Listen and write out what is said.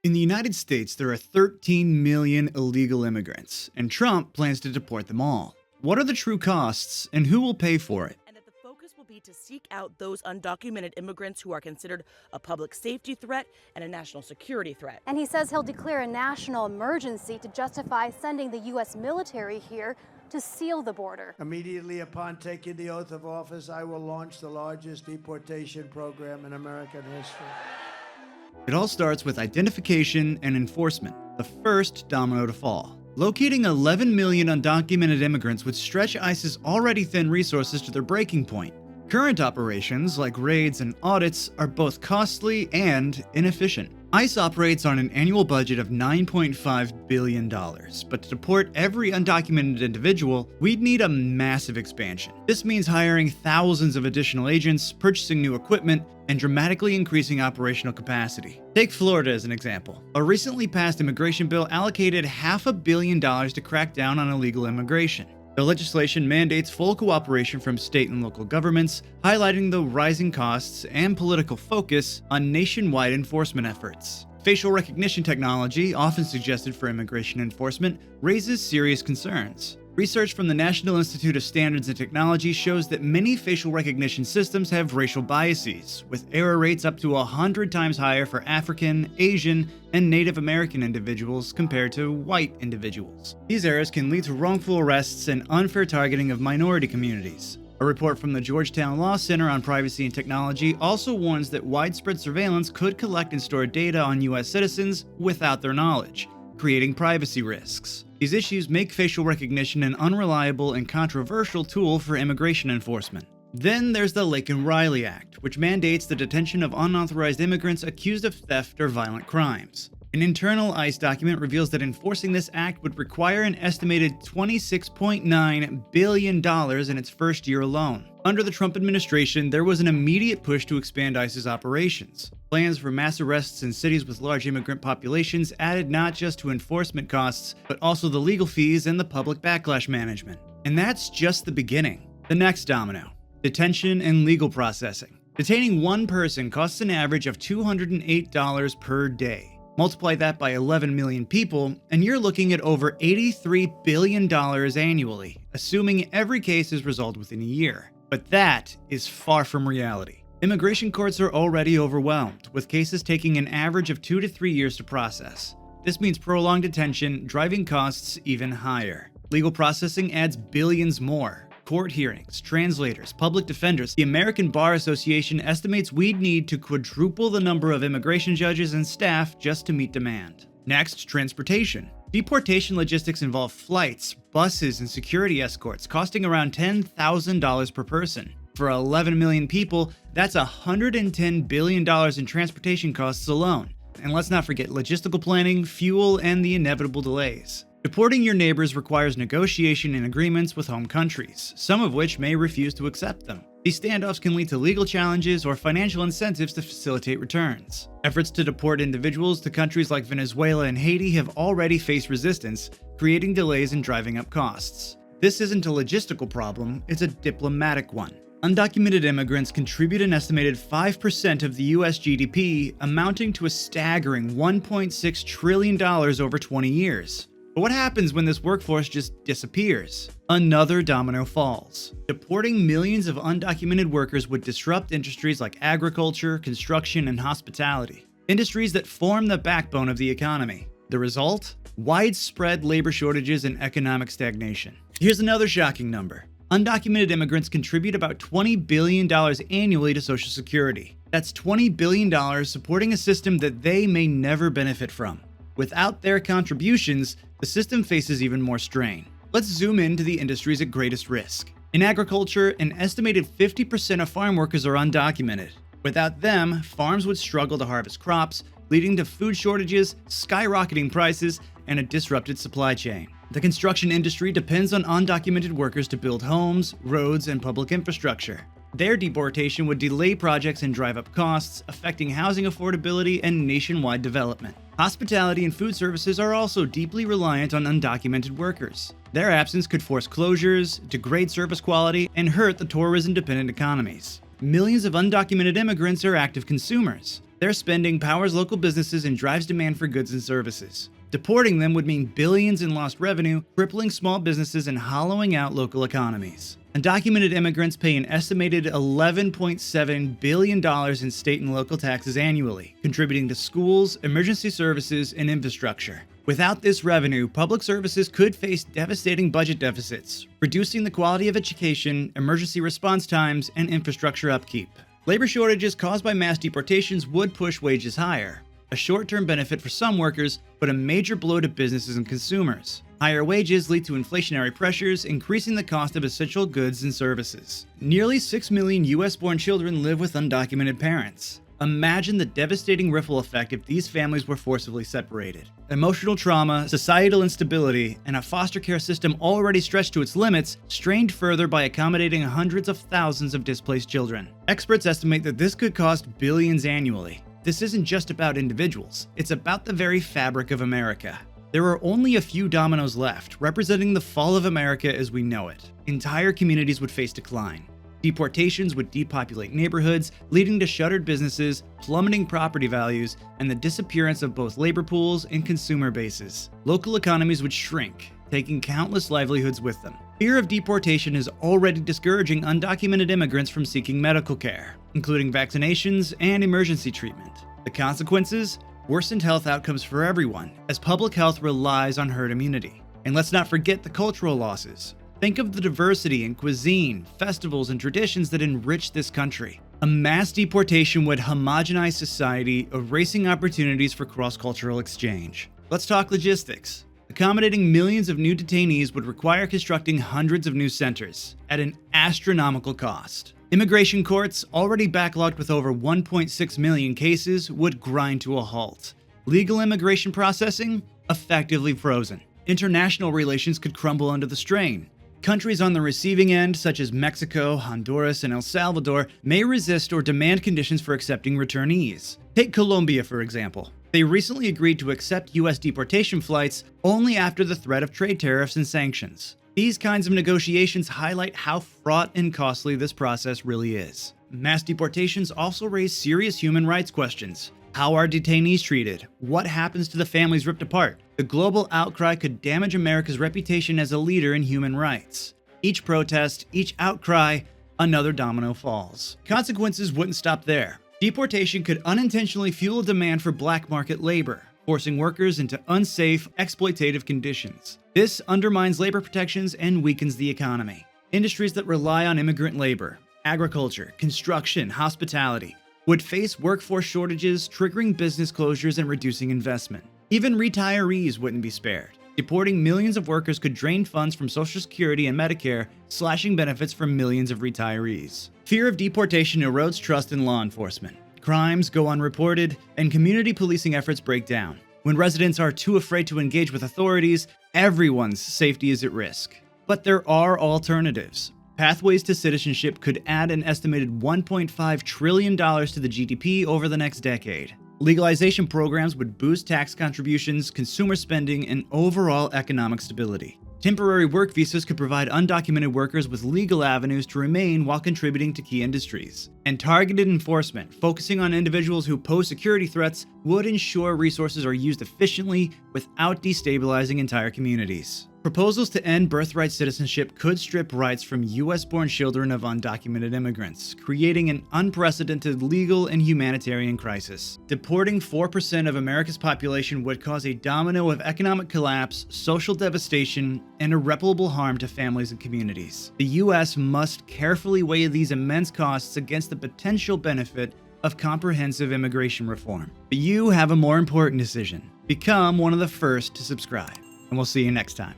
In the United States, there are 13 million illegal immigrants, and Trump plans to deport them all. What are the true costs, and who will pay for it? And that the focus will be to seek out those undocumented immigrants who are considered a public safety threat and a national security threat. And he says he'll declare a national emergency to justify sending the U.S. military here to seal the border. Immediately upon taking the oath of office, I will launch the largest deportation program in American history. It all starts with identification and enforcement, the first domino to fall. Locating 11 million undocumented immigrants would stretch ICE's already thin resources to their breaking point. Current operations, like raids and audits, are both costly and inefficient. ICE operates on an annual budget of $9.5 billion, but to deport every undocumented individual, we'd need a massive expansion. This means hiring thousands of additional agents, purchasing new equipment, and dramatically increasing operational capacity. Take Florida as an example. A recently passed immigration bill allocated $500 million to crack down on illegal immigration. The legislation mandates full cooperation from state and local governments, highlighting the rising costs and political focus on nationwide enforcement efforts. Facial recognition technology, often suggested for immigration enforcement, raises serious concerns. Research from the National Institute of Standards and Technology shows that many facial recognition systems have racial biases, with error rates up to 100 times higher for African, Asian, and Native American individuals compared to white individuals. These errors can lead to wrongful arrests and unfair targeting of minority communities. A report from the Georgetown Law Center on Privacy and Technology also warns that widespread surveillance could collect and store data on U.S. citizens without their knowledge, creating privacy risks. These issues make facial recognition an unreliable and controversial tool for immigration enforcement. Then there's the Laken Riley Act, which mandates the detention of unauthorized immigrants accused of theft or violent crimes. An internal ICE document reveals that enforcing this act would require an estimated $26.9 billion in its first year alone. Under the Trump administration, there was an immediate push to expand ICE's operations. Plans for mass arrests in cities with large immigrant populations added not just to enforcement costs, but also the legal fees and the public backlash management. And that's just the beginning. The next domino: detention and legal processing. Detaining one person costs an average of $208 per day. Multiply that by 11 million people, and you're looking at over $83 billion annually, assuming every case is resolved within a year. But that is far from reality. Immigration courts are already overwhelmed, with cases taking an average of 2 to 3 years to process. This means prolonged detention, driving costs even higher. Legal processing adds billions more. Court hearings, translators, public defenders. The American Bar Association estimates we'd need to quadruple the number of immigration judges and staff just to meet demand. Next, transportation. Deportation logistics involve flights, buses, and security escorts, costing around $10,000 per person. For 11 million people, that's $110 billion in transportation costs alone. And let's not forget logistical planning, fuel, and the inevitable delays. Deporting your neighbors requires negotiation and agreements with home countries, some of which may refuse to accept them. These standoffs can lead to legal challenges or financial incentives to facilitate returns. Efforts to deport individuals to countries like Venezuela and Haiti have already faced resistance, creating delays and driving up costs. This isn't a logistical problem, it's a diplomatic one. Undocumented immigrants contribute an estimated 5% of the US GDP, amounting to a staggering $1.6 trillion over 20 years. But what happens when this workforce just disappears? Another domino falls. Deporting millions of undocumented workers would disrupt industries like agriculture, construction, and hospitality, industries that form the backbone of the economy. The result? Widespread labor shortages and economic stagnation. Here's another shocking number. Undocumented immigrants contribute about $20 billion annually to Social Security. That's $20 billion supporting a system that they may never benefit from. Without their contributions, the system faces even more strain. Let's zoom into the industries at greatest risk. In agriculture, an estimated 50% of farm workers are undocumented. Without them, farms would struggle to harvest crops, leading to food shortages, skyrocketing prices, and a disrupted supply chain. The construction industry depends on undocumented workers to build homes, roads, and public infrastructure. Their deportation would delay projects and drive up costs, affecting housing affordability and nationwide development. Hospitality and food services are also deeply reliant on undocumented workers. Their absence could force closures, degrade service quality, and hurt the tourism-dependent economies. Millions of undocumented immigrants are active consumers. Their spending powers local businesses and drives demand for goods and services. Deporting them would mean billions in lost revenue, crippling small businesses and hollowing out local economies. Undocumented immigrants pay an estimated $11.7 billion in state and local taxes annually, contributing to schools, emergency services, and infrastructure. Without this revenue, public services could face devastating budget deficits, reducing the quality of education, emergency response times, and infrastructure upkeep. Labor shortages caused by mass deportations would push wages higher, a short-term benefit for some workers, but a major blow to businesses and consumers. Higher wages lead to inflationary pressures, increasing the cost of essential goods and services. Nearly 6 million US-born children live with undocumented parents. Imagine the devastating ripple effect if these families were forcibly separated. Emotional trauma, societal instability, and a foster care system already stretched to its limits, strained further by accommodating hundreds of thousands of displaced children. Experts estimate that this could cost billions annually. This isn't just about individuals, it's about the very fabric of America. There are only a few dominoes left, representing the fall of America as we know it. Entire communities would face decline. Deportations would depopulate neighborhoods, leading to shuttered businesses, plummeting property values, and the disappearance of both labor pools and consumer bases. Local economies would shrink, taking countless livelihoods with them. Fear of deportation is already discouraging undocumented immigrants from seeking medical care, including vaccinations and emergency treatment. The consequences? Worsened health outcomes for everyone, as public health relies on herd immunity. And let's not forget the cultural losses. Think of the diversity in cuisine, festivals, and traditions that enrich this country. A mass deportation would homogenize society, erasing opportunities for cross-cultural exchange. Let's talk logistics. Accommodating millions of new detainees would require constructing hundreds of new centers, at an astronomical cost. Immigration courts, already backlogged with over 1.6 million cases, would grind to a halt. Legal immigration processing? Effectively frozen. International relations could crumble under the strain. Countries on the receiving end, such as Mexico, Honduras, and El Salvador, may resist or demand conditions for accepting returnees. Take Colombia, for example. They recently agreed to accept U.S. deportation flights only after the threat of trade tariffs and sanctions. These kinds of negotiations highlight how fraught and costly this process really is. Mass deportations also raise serious human rights questions. How are detainees treated? What happens to the families ripped apart? The global outcry could damage America's reputation as a leader in human rights. Each protest, each outcry, another domino falls. Consequences wouldn't stop there. Deportation could unintentionally fuel demand for black market labor, forcing workers into unsafe, exploitative conditions. This undermines labor protections and weakens the economy. Industries that rely on immigrant labor, agriculture, construction, hospitality, would face workforce shortages, triggering business closures and reducing investment. Even retirees wouldn't be spared. Deporting millions of workers could drain funds from Social Security and Medicare, slashing benefits for millions of retirees. Fear of deportation erodes trust in law enforcement. Crimes go unreported, and community policing efforts break down. When residents are too afraid to engage with authorities, everyone's safety is at risk. But there are alternatives. Pathways to citizenship could add an estimated $1.5 trillion to the GDP over the next decade. Legalization programs would boost tax contributions, consumer spending, and overall economic stability. Temporary work visas could provide undocumented workers with legal avenues to remain while contributing to key industries. And targeted enforcement, focusing on individuals who pose security threats, would ensure resources are used efficiently without destabilizing entire communities. Proposals to end birthright citizenship could strip rights from US-born children of undocumented immigrants, creating an unprecedented legal and humanitarian crisis. Deporting 4% of America's population would cause a domino of economic collapse, social devastation, and irreparable harm to families and communities. The US must carefully weigh these immense costs against the potential benefit of comprehensive immigration reform. But you have a more important decision. Become one of the first to subscribe, and we'll see you next time.